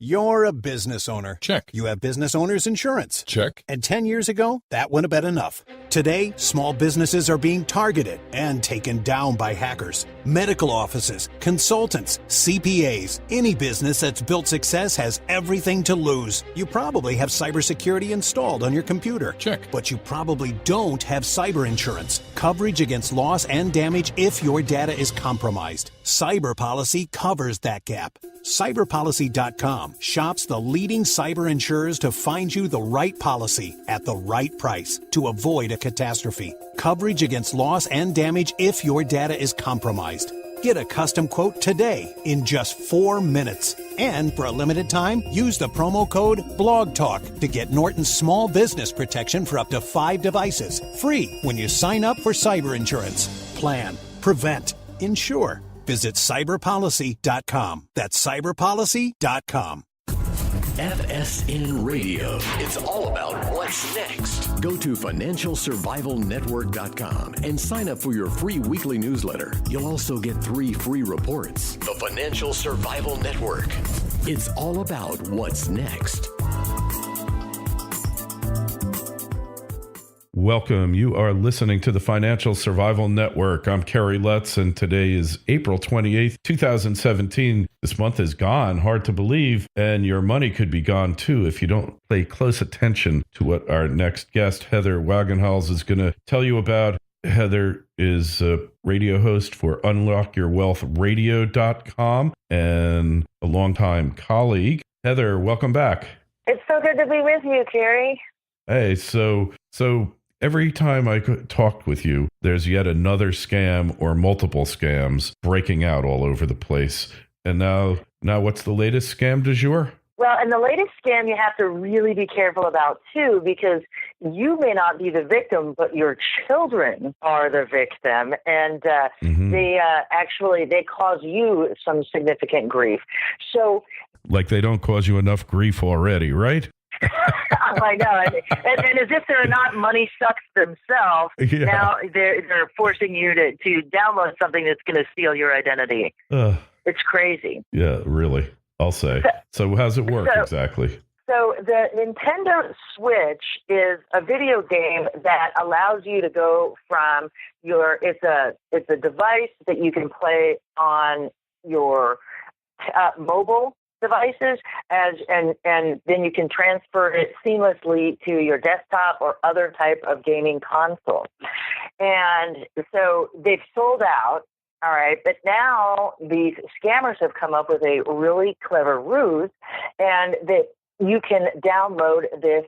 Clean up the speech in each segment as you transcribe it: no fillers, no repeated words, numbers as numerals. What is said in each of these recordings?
You're a business owner. Check. You have business owner's insurance. Check. And 10 years ago, that wouldn't have been enough. Today, small businesses are being targeted and taken down by hackers. Medical offices, consultants, CPAs, any business that's built success has everything to lose. You probably have cybersecurity installed on your computer. Check. But you probably don't have cyber insurance. Coverage against loss and damage if your data is compromised. Cyber Policy covers that gap. Cyberpolicy.com shops the leading cyber insurers to find you the right policy at the right price to avoid a catastrophe. Coverage against loss and damage if your data is compromised. Get a custom quote today in just 4 minutes. And for a limited time, use the promo code BLOGTALK to get Norton's small business protection for up to 5 devices. Free when you sign up for cyber insurance. Plan, prevent, insure. Visit cyberpolicy.com. That's cyberpolicy.com. FSN Radio. It's all about what's next. Go to financialsurvivalnetwork.com and sign up for your free weekly newsletter. You'll also get 3 free reports. The Financial Survival Network. It's all about what's next. Welcome. You are listening to the Financial Survival Network. I'm Kerry Lutz, and today is April 28th, 2017. This month is gone, hard to believe, and your money could be gone too if you don't pay close attention to what our next guest, Heather Wagenhals, is going to tell you about. Heather is a radio host for UnlockYourWealthRadio.com and a longtime colleague. Heather, welcome back. It's so good to be with you, Kerry. Hey, so every time I talk with you, there's yet another scam or multiple scams breaking out all over the place. And now what's the latest scam du jour? Well, and the latest scam you have to really be careful about, too, because you may not be the victim, but your children are the victim. And they cause you some significant grief. So, like they don't cause you enough grief already, right? I know, and as if they're not money sucks themselves, yeah. Now they're forcing you to download something that's going to steal your identity. It's crazy. Yeah, really. I'll say. So how's it work exactly? So the Nintendo Switch is a video game that allows you to go from it's a device that you can play on your mobile devices and then you can transfer it seamlessly to your desktop or other type of gaming console. And so they've sold out, all right, but now these scammers have come up with a really clever ruse, and that you can download this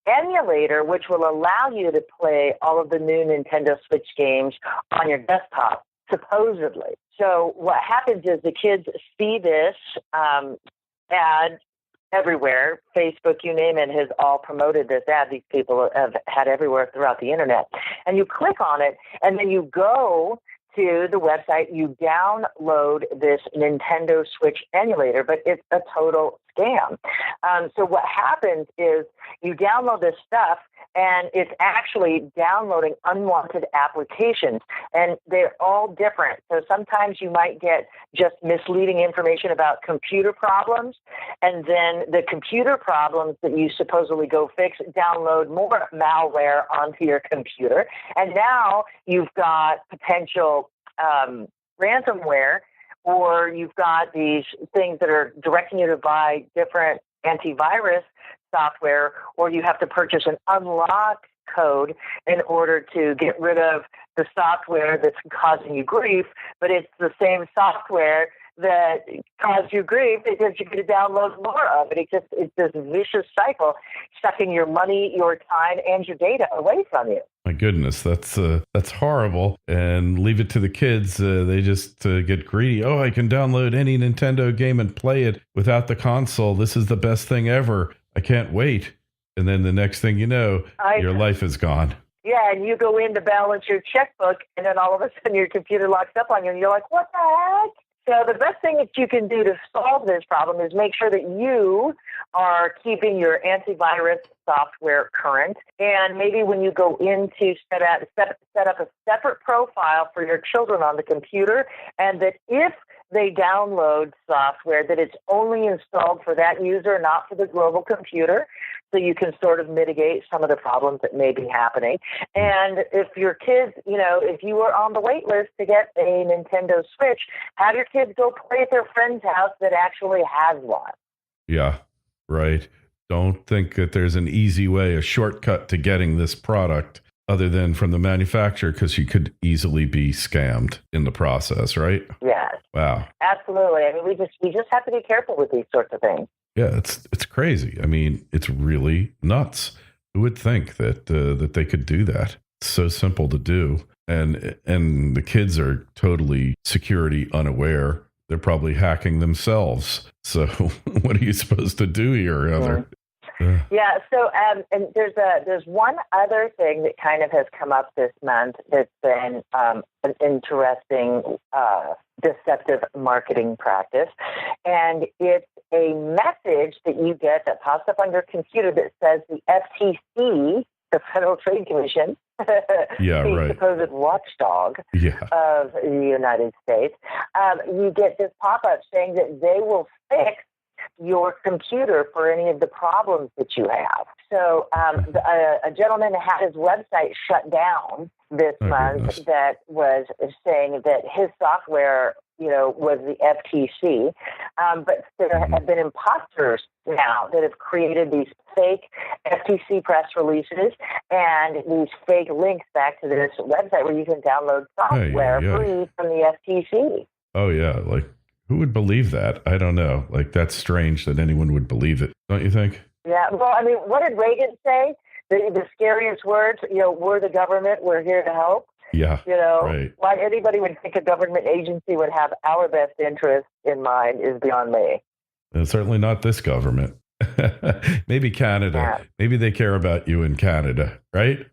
emulator which will allow you to play all of the new Nintendo Switch games on your desktop, supposedly. So what happens is the kids see this ad everywhere. Facebook, you name it, has all promoted this ad. These people have had everywhere throughout the internet. And you click on it, and then you go to the website, you download this Nintendo Switch emulator, but it's a total scam. So what happens is you download this stuff, and it's actually downloading unwanted applications, and they're all different. So sometimes you might get just misleading information about computer problems, and then the computer problems that you supposedly go fix download more malware onto your computer, and now you've got potential ransomware, or you've got these things that are directing you to buy different antivirus software, or you have to purchase an unlock code in order to get rid of the software that's causing you grief, but it's the same software that caused you grief because you're going to download more of it. It's this vicious cycle, sucking your money, your time, and your data away from you. My goodness, that's horrible. And leave it to the kids. They just get greedy. Oh, I can download any Nintendo game and play it without the console. This is the best thing ever. I can't wait. And then the next thing you know, your life is gone. Yeah, and you go in to balance your checkbook, and then all of a sudden your computer locks up on you, and you're like, what the heck? So the best thing that you can do to solve this problem is make sure that you are keeping your antivirus software current. And maybe when you go in to set up a separate profile for your children on the computer, and that if they download software that it's only installed for that user, not for the global computer, so you can sort of mitigate some of the problems that may be happening. And if your kids, if you were on the wait list to get a Nintendo Switch, have your kids go play at their friend's house that actually has one. Yeah, right. Don't think that there's an easy way, a shortcut to getting this product other than from the manufacturer, because you could easily be scammed in the process, right? Yes. Wow. Absolutely. I mean, we just have to be careful with these sorts of things. Yeah, it's crazy. I mean, it's really nuts. Who would think that that they could do that? It's so simple to do, and the kids are totally security unaware. They're probably hacking themselves. So, what are you supposed to do here, Heather? Yeah. So, and there's one other thing that kind of has come up this month that's been an interesting deceptive marketing practice, and it's a message that you get that pops up on your computer that says the FTC, the Federal Trade Commission, the supposed watchdog of the United States, you get this pop-up saying that they will fix your computer for any of the problems that you have. So a gentleman had his website shut down this month that was saying that his software, was the FTC. But there have been imposters now that have created these fake FTC press releases and these fake links back to this website where you can download software free from the FTC. Oh, yeah. Like, who would believe that? I don't know. Like, that's strange that anyone would believe it. Don't you think? Yeah. Well, I mean, what did Reagan say? The scariest words, we're the government, we're here to help. Yeah. Right. Why anybody would think a government agency would have our best interest in mind is beyond me. And certainly not this government. Maybe Canada. Yeah. Maybe they care about you in Canada, right?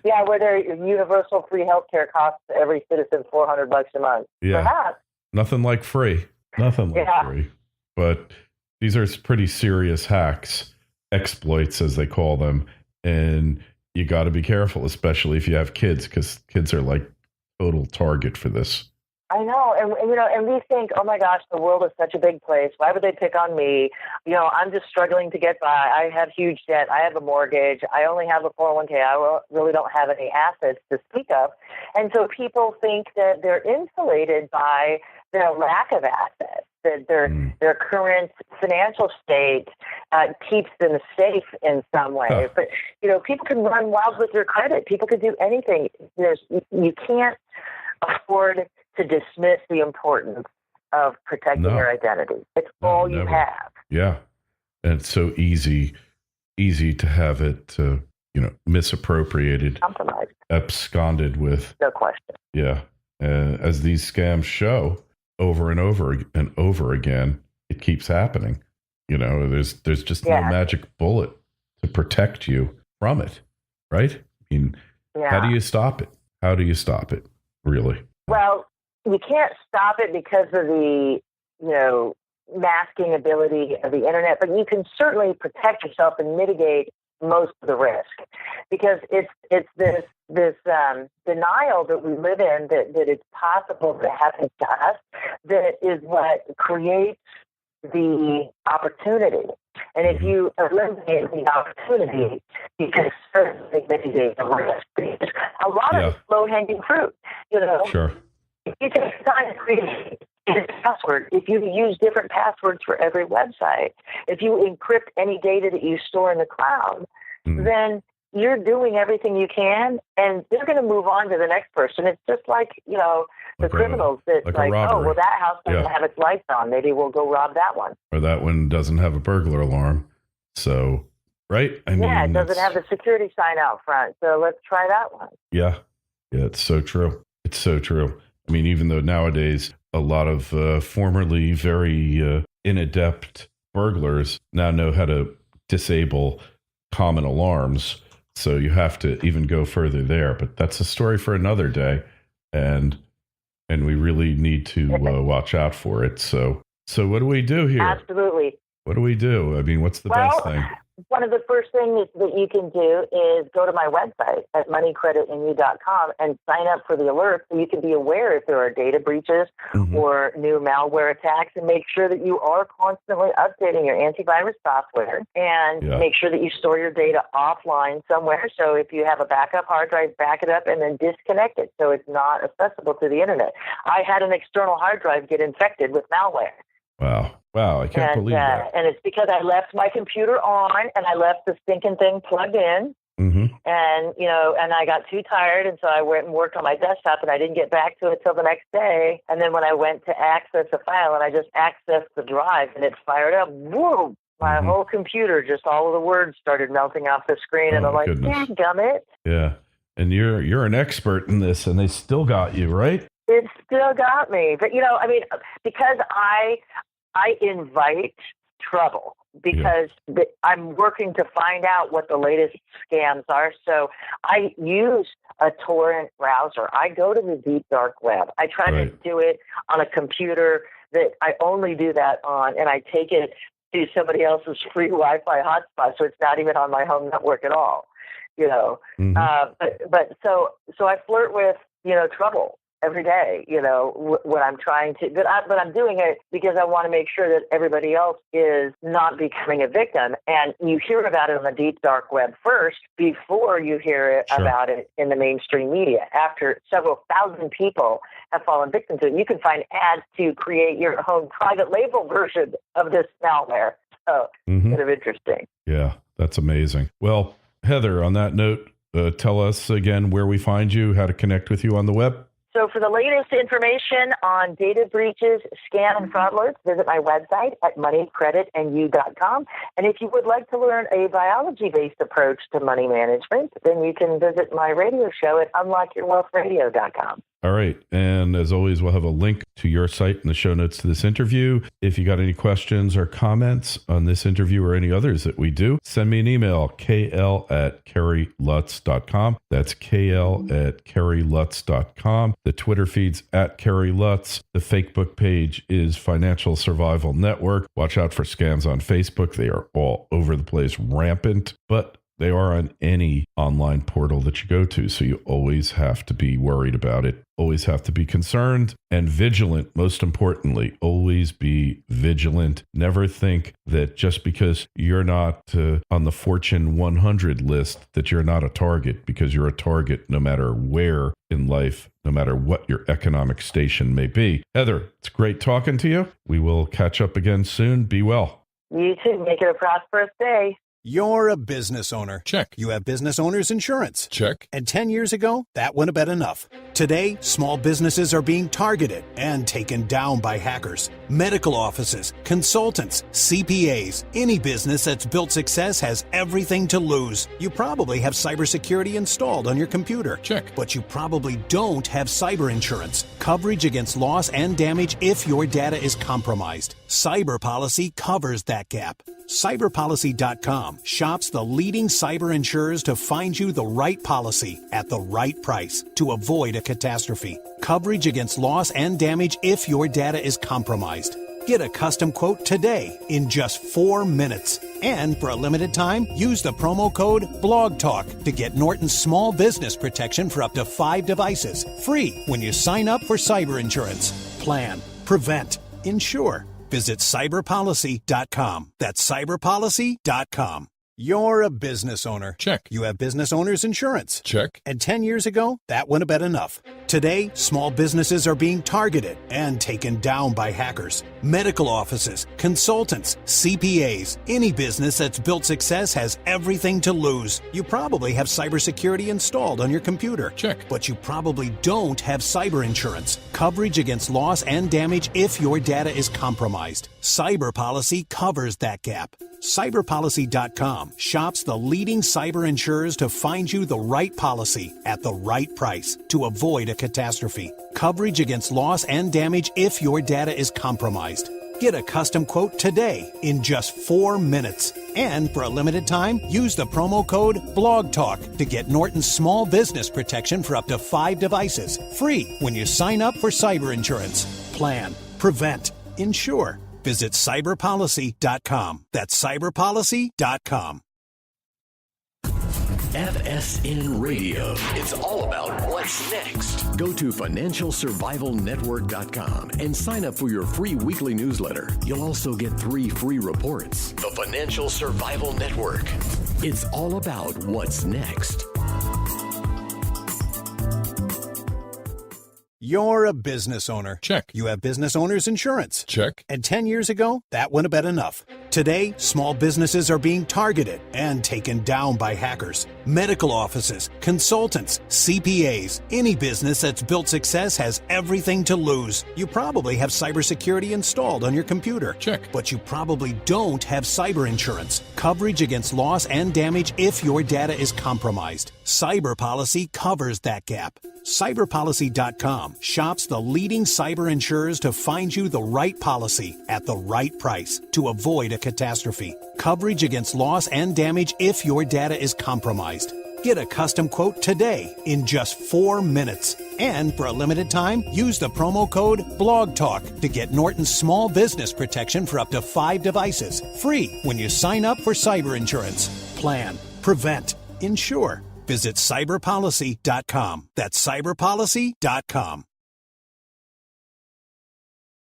Yeah, where their universal free healthcare costs every citizen $400 a month. Yeah. Perhaps. Nothing like free. Nothing like free. But these are pretty serious hacks, exploits as they call them, and you got to be careful, especially if you have kids, because kids are like total target for this. I know, and we think, oh my gosh, the world is such a big place. Why would they pick on me? I'm just struggling to get by. I have huge debt. I have a mortgage. I only have a 401k. I really don't have any assets to speak of. And so people think that they're insulated by their lack of assets, that their current financial state keeps them safe in some way. But, people can run wild with your credit. People can do anything. You can't afford to dismiss the importance of protecting your identity. It's all you have. Yeah. And it's so easy to have it, misappropriated, compromised, absconded with. No question. Yeah. As these scams show over and over and over again, it keeps happening. There's just no magic bullet to protect you from it. Right? I mean, how do you stop it? How do you stop it? Really? Well, you can't stop it because of the, masking ability of the internet, but you can certainly protect yourself and mitigate most of the risk, because it's this denial that we live in that it's possible that happens to us that is what creates the opportunity. And if you eliminate the opportunity, you can certainly mitigate the risk. A lot of it's low-hanging fruit, Sure. If you take time to create a password, if you use different passwords for every website, if you encrypt any data that you store in the cloud, then you're doing everything you can, and they're going to move on to the next person. It's just like, the criminals that that house doesn't have its lights on. Maybe we'll go rob that one. Or that one doesn't have a burglar alarm. So, right? It doesn't have the security sign out front. So let's try that one. Yeah. Yeah, it's so true. It's so true. I mean, even though nowadays a lot of formerly very inadept burglars now know how to disable common alarms. So you have to even go further there. But that's a story for another day. And we really need to watch out for it. So what do we do here? Absolutely. What do we do? I mean, what's the best thing? one of the first things that you can do is go to my website at moneycreditandyou.com and sign up for the alerts so you can be aware if there are data breaches or new malware attacks, and make sure that you are constantly updating your antivirus software, and make sure that you store your data offline somewhere. So if you have a backup hard drive, back it up and then disconnect it so it's not accessible to the internet. I had an external hard drive get infected with malware. Wow, I can't believe that. And it's because I left my computer on and I left the stinking thing plugged in. And, and I got too tired, and so I went and worked on my desktop, and I didn't get back to it till the next day. And then when I went to access a file, and I just accessed the drive, and it fired up, whoa, my whole computer, just all of the words started melting off the screen, and I'm like, dadgummit. Yeah, and you're an expert in this, and they still got you, right? It still got me. But, because I invite trouble, because I'm working to find out what the latest scams are. So I use a torrent browser. I go to the deep dark web. I try to do it on a computer that I only do that on, and I take it to somebody else's free Wi-Fi hotspot, so it's not even on my home network at all. But so I flirt with trouble every day, when I'm trying to, but I'm doing it because I want to make sure that everybody else is not becoming a victim. And you hear about it on the deep dark web first before you hear about it in the mainstream media. After several thousand people have fallen victim to it, you can find ads to create your own private label version of this malware. So kind of interesting. Yeah, that's amazing. Well, Heather, on that note, tell us again where we find you, how to connect with you on the web. So for the latest information on data breaches, scam, and fraud alerts, visit my website at moneycreditandyou.com. And if you would like to learn a biology-based approach to money management, then you can visit my radio show at unlockyourwealthradio.com. All right. And as always, we'll have a link to your site in the show notes to this interview. If you got any questions or comments on this interview or any others that we do, send me an email, kl@kerrylutz.com. That's kl@kerrylutz.com. The Twitter feed's @KerryLutz. The Facebook page is Financial Survival Network. Watch out for scams on Facebook. They are all over the place, rampant, but they are on any online portal that you go to. So you always have to be worried about it, always have to be concerned and vigilant. Most importantly, always be vigilant. Never think that just because you're not on the Fortune 100 list that you're not a target, because you're a target no matter where in life, no matter what your economic station may be. Heather, it's great talking to you. We will catch up again soon. Be well. You too. Make it a prosperous day. You're a business owner. Check. You have business owner's insurance. Check. And 10 years ago, that wouldn't have been enough. Today, small businesses are being targeted and taken down by hackers. Medical offices, consultants, CPAs, any business that's built success has everything to lose. You probably have cybersecurity installed on your computer. Check. But you probably don't have cyber insurance. Coverage against loss and damage if your data is compromised. Cyber Policy covers that gap. Cyberpolicy.com shops the leading cyber insurers to find you the right policy at the right price to avoid a catastrophe. Coverage against loss and damage if your data is compromised. Get a custom quote today in just 4 minutes. And for a limited time, use the promo code BLOGTALK to get Norton's small business protection for up to 5 devices, free when you sign up for cyber insurance. Plan, prevent, insure. Visit cyberpolicy.com. That's cyberpolicy.com. You're a business owner. Check. You have business owner's insurance. Check. And 10 years ago, that wouldn't have been enough. Today, small businesses are being targeted and taken down by hackers. Medical offices, consultants, CPAs, any business that's built success has everything to lose. You probably have cybersecurity installed on your computer. Check. But you probably don't have cyber insurance. Coverage against loss and damage if your data is compromised. Cyber Policy covers that gap. Cyberpolicy.com shops the leading cyber insurers to find you the right policy at the right price to avoid a catastrophe. Coverage against loss and damage if your data is compromised. Get a custom quote today in just 4 minutes. And for a limited time, use the promo code BLOGTALK to get Norton's small business protection for up to 5 devices, free when you sign up for cyber insurance. Plan, prevent, insure. Visit cyberpolicy.com. That's cyberpolicy.com. FSN Radio. It's all about what's next. Go to financialsurvivalnetwork.com and sign up for your free weekly newsletter. You'll also get 3 free reports. The Financial Survival Network. It's all about what's next. You're a business owner. Check. You have business owner's insurance. Check. And 10 years ago, that wouldn't have been enough. Today, small businesses are being targeted and taken down by hackers. Medical offices, consultants, CPAs, any business that's built success has everything to lose. You probably have cybersecurity installed on your computer. Check. But you probably don't have cyber insurance. Coverage against loss and damage if your data is compromised. Cyber policy covers that gap. Cyberpolicy.com shops the leading cyber insurers to find you the right policy at the right price to avoid a catastrophe. Coverage against loss and damage if your data is compromised. Get a custom quote today in just 4 minutes. And for a limited time, use the promo code BLOGTALK to get Norton's small business protection for up to 5 devices. Free when you sign up for cyber insurance. Plan, prevent, insure. Visit cyberpolicy.com. That's cyberpolicy.com.